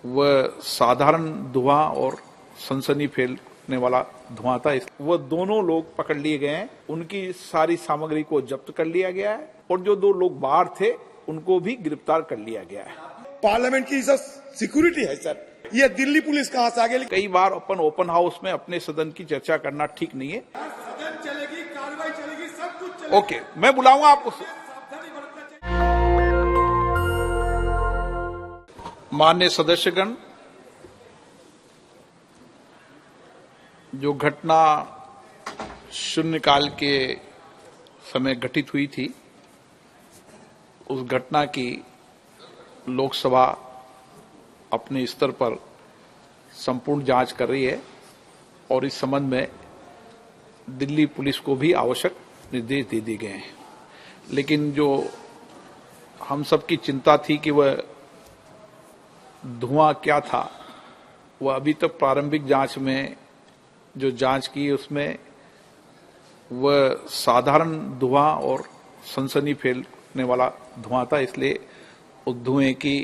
वह साधारण धुआं और सनसनी फैलने वाला धुआं था। वह दोनों लोग पकड़ लिए गए हैं, उनकी सारी सामग्री को जब्त कर लिया गया है और जो दो लोग बाहर थे उनको भी गिरफ्तार कर लिया गया है। पार्लियामेंट की सब सिक्योरिटी है सर, ये दिल्ली पुलिस कहां से आ गई? कई बार अपन ओपन हाउस में अपने सदन की चर्चा करना ठीक नहीं है। सदन चलेगी, कार्रवाई चलेगी, सब कुछ चलेगी। ओके, मैं बुलाऊंगा आपको। माननीय सदस्यगण, जो घटना शून्यकाल के समय घटित हुई थी, उस घटना की लोकसभा अपने स्तर पर संपूर्ण जांच कर रही है और इस संबंध में दिल्ली पुलिस को भी आवश्यक निर्देश दे दिए गए हैं। लेकिन जो हम सबकी चिंता थी कि वह धुआं क्या था, वह अभी तक प्रारंभिक जांच में जो जांच की उसमें वह साधारण धुआं और सनसनी फैलने वाला धुआं था। इसलिए उस धुएं की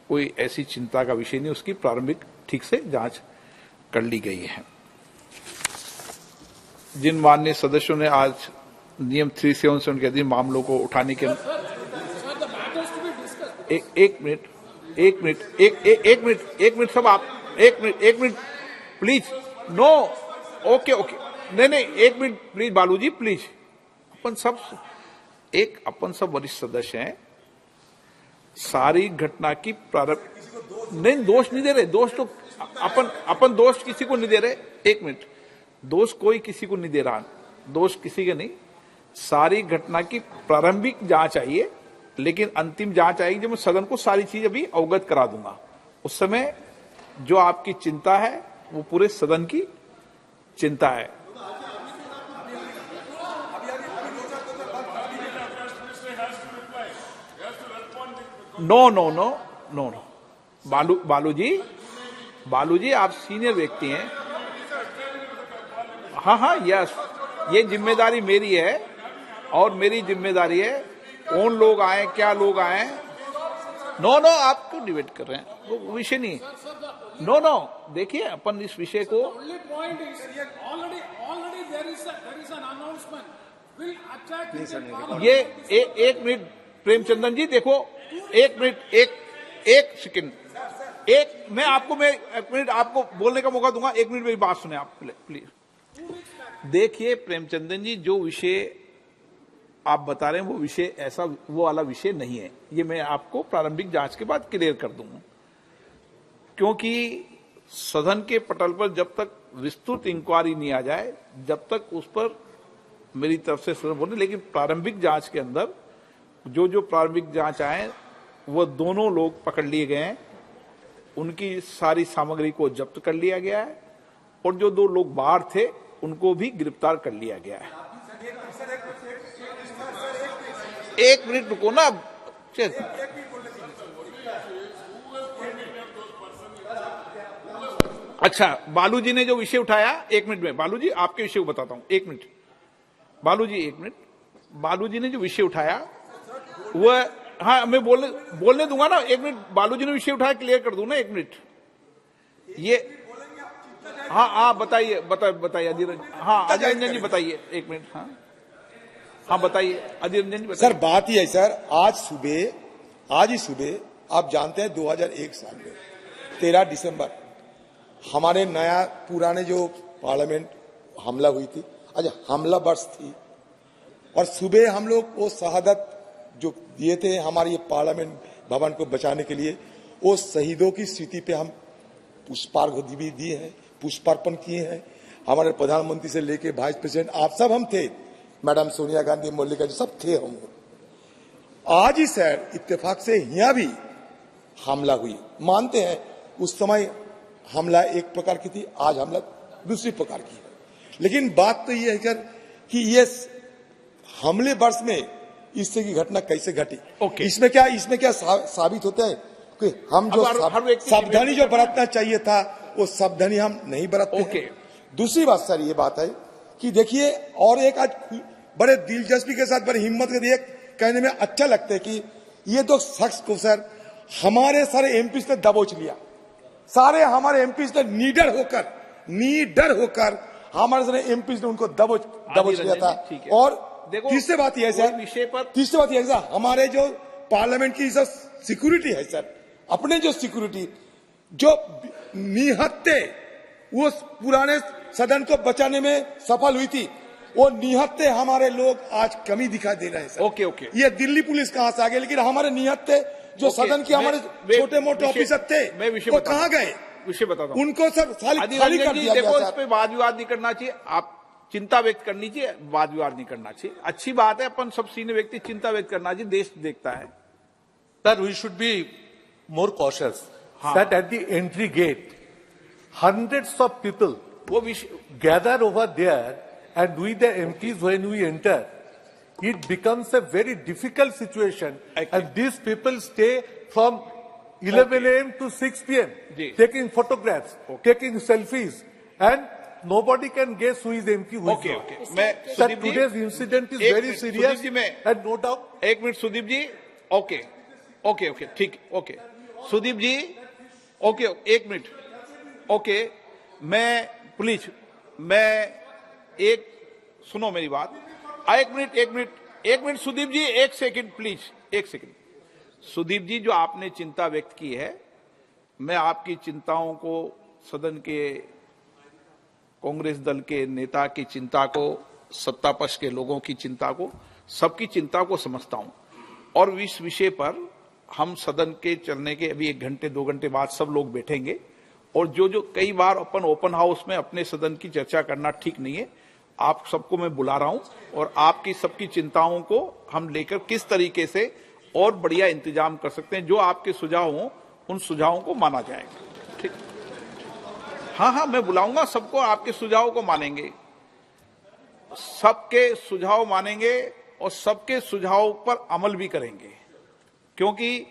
कोई ऐसी चिंता का विषय नहीं, उसकी प्रारंभिक ठीक से जांच कर ली गई है। जिन माननीय सदस्यों ने आज नियम 377 के अधीन मामलों को उठाने के एक मिनट सब आप एक मिनट प्लीज। नो, ओके, नहीं, एक मिनट प्लीज बालू जी, प्लीज। अपन सब वरिष्ठ सदस्य हैं, सारी घटना की प्रारंभ नहीं, दोष नहीं दे रहे, दोष तो अपन दोष किसी को नहीं दे रहे। एक मिनट, दोष कोई किसी को नहीं दे रहा, दोष किसी के नहीं। सारी घटना की प्रारंभिक जांच आइए, लेकिन अंतिम जांच आएगी जब मैं सदन को सारी चीज अभी अवगत करा दूंगा। उस समय जो आपकी चिंता है वो पूरे सदन की चिंता है। नो, बालू जी आप सीनियर व्यक्ति हैं। हाँ, यस, ये जिम्मेदारी मेरी है और मेरी जिम्मेदारी है कौन लोग आए, क्या लोग आए। नो, आप क्यों डिबेट कर रहे हैं, वो विषय नहीं। नो, देखिए अपन इस विषय को ये एक मिनट प्रेमचंदन जी, देखो एक मिनट, एक सेकंड, मैं एक मिनट आपको बोलने का मौका दूंगा। एक मिनट मेरी बात सुने आप प्लीज। देखिए प्रेमचंदन जी, जो विषय आप बता रहे हैं वो विषय ऐसा वो वाला विषय नहीं है। ये मैं आपको प्रारंभिक जांच के बाद क्लियर कर दूंगा, क्योंकि सदन के पटल पर जब तक विस्तृत इंक्वायरी नहीं आ जाए, जब तक उस पर मेरी तरफ से सदन बोले। लेकिन प्रारंभिक जांच के अंदर जो प्रारंभिक जांच आए, वह दोनों लोग पकड़ लिए गए हैं, उनकी सारी सामग्री को जब्त कर लिया गया है और जो दो लोग बाहर थे उनको भी गिरफ्तार कर लिया गया है। एक मिनट रुको ना। अच्छा, बालू जी ने जो विषय उठाया, एक मिनट में बालू जी आपके विषय को बताता हूं। एक मिनट बालू जी ने जो विषय उठाया वह, हाँ मैं बोलने दूंगा ना। एक मिनट, बालू जी ने विषय उठाया, क्लियर कर दूं ना। एक मिनट, ये हाँ बताइए अधीर रंजन जी बताइए। एक मिनट, हाँ बताइए अधीर रंजन जी। सर बात ही है सर, आज ही सुबह आप जानते हैं 2001 साल में 13 दिसंबर हमारे नया पुराने जो पार्लियामेंट हमला हुई थी, आज हमला वर्ष थी और सुबह हम लोग वो शहादत जो दिए थे हमारे ये पार्लियामेंट भवन को बचाने के लिए, वो शहीदों की स्मृति पे हम पुष्पार्घ्य भी दिए हैं, पुष्पार्पण किए हैं। हमारे प्रधानमंत्री से लेके वाइस प्रेसिडेंट आप सब हम थे, मैडम सोनिया गांधी, मल्लिका जी सब थे हम। आज ही सर इत्तेफाक से यहाँ भी हमला हुई, मानते हैं उस समय हमला एक प्रकार की थी, आज हमला दूसरी प्रकार की है। लेकिन बात तो ये है सर कि ये हमले वर्ष में इस तरह की घटना कैसे घटी। इसमें क्या साबित होता है कि हम जो सावधानी जो बरतना चाहिए था वो सावधानी हम नहीं बरतते हैं। दूसरी बात सर ये बात है कि देखिए, और एक आज बड़े दिलचस्पी के साथ बड़ी हिम्मत के लिए कहने में अच्छा लगता है कि ये दो शख्स को सर हमारे सारे एमपी ने दबोच लिया। सारे हमारे एमपी ने नीडर होकर हमारे सारे एमपी ने उनको दबोच लिया था। ठीक है। और देखो, तीसरी बात यह है सर, विषय पर तीसरी बात यह है सर, हमारे जो पार्लियामेंट की सर सिक्योरिटी है सर, अपने जो सिक्योरिटी जो निहत्ते वो पुराने सदन को बचाने में सफल हुई थी, वो निहत्ते हमारे लोग आज कमी दिखाई दे रहे हैं सर। ओके ओके, ये दिल्ली पुलिस कहां से आ गई, लेकिन हमारे निहत्ते जो सदन के हमारे छोटे मोटे ऑफिसर थे वो कहां गए? विषय बताता हूं। उनको सब खाली कर दिया देखो, गया इस पे वाद विवाद नहीं करना चाहिए, आप चिंता व्यक्त करनी चाहिए, वाद विवाद नहीं करना चाहिए। अच्छी बात है, अपन सब सीनियर व्यक्ति चिंता व्यक्त करना चाहिए, देश देखता है। Sir, we should be more cautious. हाँ. That at the entry gate, hundreds of people वो विषय gather over there, and we the MPs when we enter, it becomes a very difficult situation. Okay. And these people stay from 11 a.m. to 6 p.m. जी. taking photographs, taking selfies, and nobody can guess who is MP, who is okay not. Okay, मैं Sir, Sudeep ji, today's incident is एक very minute, serious, Sudeep ji, मैं and no doubt. एक minute Sudeep ji, okay okay okay, ठीक, okay Sudeep ji, okay एक minute, okay मैं please, मैं एक सुनो मेरी बात, एक मिनट सुदीप जी, एक सेकंड प्लीज, एक सेकंड। सुदीप जी, जो आपने चिंता व्यक्त की है, मैं आपकी चिंताओं को, सदन के कांग्रेस दल के नेता की चिंता को, सत्ता पक्ष के लोगों की चिंता को, सबकी चिंता को समझता हूं। और इस विषय पर हम सदन के चलने के अभी 1 घंटे 2 घंटे बाद सब लोग बैठेंगे, और जो कई बार अपन ओपन हाउस में अपने सदन की चर्चा करना ठीक नहीं है, आप सबको मैं बुला रहा हूं, और आपकी सबकी चिंताओं को हम लेकर किस तरीके से और बढ़िया इंतजाम कर सकते हैं, जो आपके सुझाव हों उन सुझावों को माना जाएगा। ठीक, हाँ, मैं बुलाऊंगा सबको, आपके सुझावों को मानेंगे, सबके सुझाव मानेंगे और सबके सुझावों पर अमल भी करेंगे, क्योंकि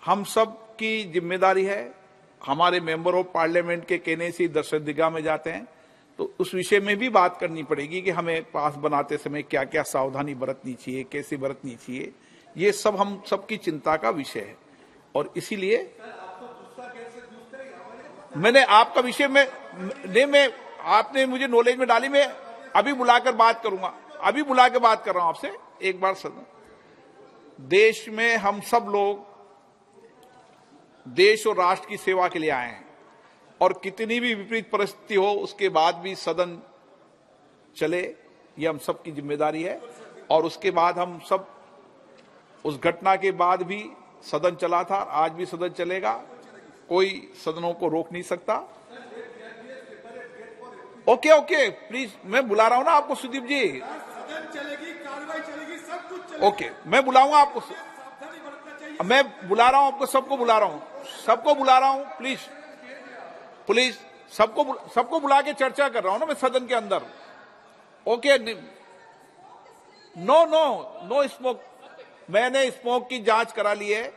हम सब की जिम्मेदारी है। हमारे मेंबर ऑफ पार्लियामेंट के कहने से दर्शकदिगा में जाते हैं, तो उस विषय में भी बात करनी पड़ेगी कि हमें पास बनाते समय क्या क्या सावधानी बरतनी चाहिए, कैसे बरतनी चाहिए, ये सब हम सबकी चिंता का विषय है। और इसीलिए मैंने आपका विषय में आपने मुझे नॉलेज में डाली, मैं अभी बुलाकर बात करूंगा, अभी बुला के बात कर रहा हूं आपसे एक बार। सदन, देश में हम सब लोग देश और राष्ट्र की सेवा के लिए आए हैं, और कितनी भी विपरीत परिस्थिति हो उसके बाद भी सदन चले, ये हम सब की जिम्मेदारी है। और उसके बाद हम सब, उस घटना के बाद भी सदन चला था, आज भी सदन चलेगा, कोई सदनों को रोक नहीं सकता। ओके प्लीज, मैं बुला रहा हूं ना आपको सुदीप जी, सदन चलेगी, कार्रवाई चलेगी, सब कुछ चलेगा। ओके, मैं बुलाऊंगा आपको, मैं बुला रहा हूं आपको, सबको बुला रहा हूं, प्लीज सबको बुला के चर्चा कर रहा हूं ना मैं सदन के अंदर। ओके, नो स्मोक, मैंने स्मोक की जांच करा ली है,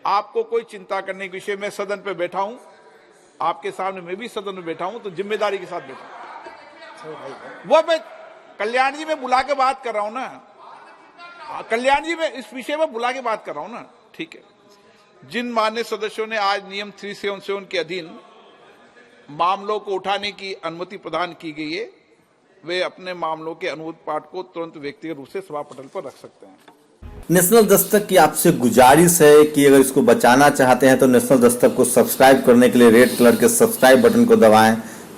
आपको कोई चिंता करने के विषय में सदन पे बैठा हूं, आपके सामने मैं भी सदन में बैठा हूं, तो जिम्मेदारी के साथ बैठा हूं। वो मैं कल्याण जी में बुला के बात कर रहा हूं ना, कल्याण जी में इस विषय में बुला के बात कर रहा हूं ना, ठीक है। जिन मान्य सदस्यों ने आज नियम 377 के अधीन मामलों को उठाने की अनुमति प्रदान की गई है, वे अपने मामलों के अनुरोध पाठ को तुरंत व्यक्तिगत रूप से सभा पटल पर रख सकते हैं। नेशनल दस्तक की आपसे गुजारिश है कि अगर इसको बचाना चाहते हैं तो नेशनल दस्तक को सब्सक्राइब करने के लिए रेड कलर के सब्सक्राइब बटन को दबाएं,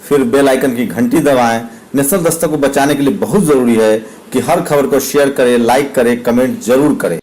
फिर बेल आइकन की घंटी दबाएं। नेशनल दस्तक को बचाने के लिए बहुत जरूरी है कि हर खबर को शेयर करें, लाइक करें, कमेंट जरूर करें।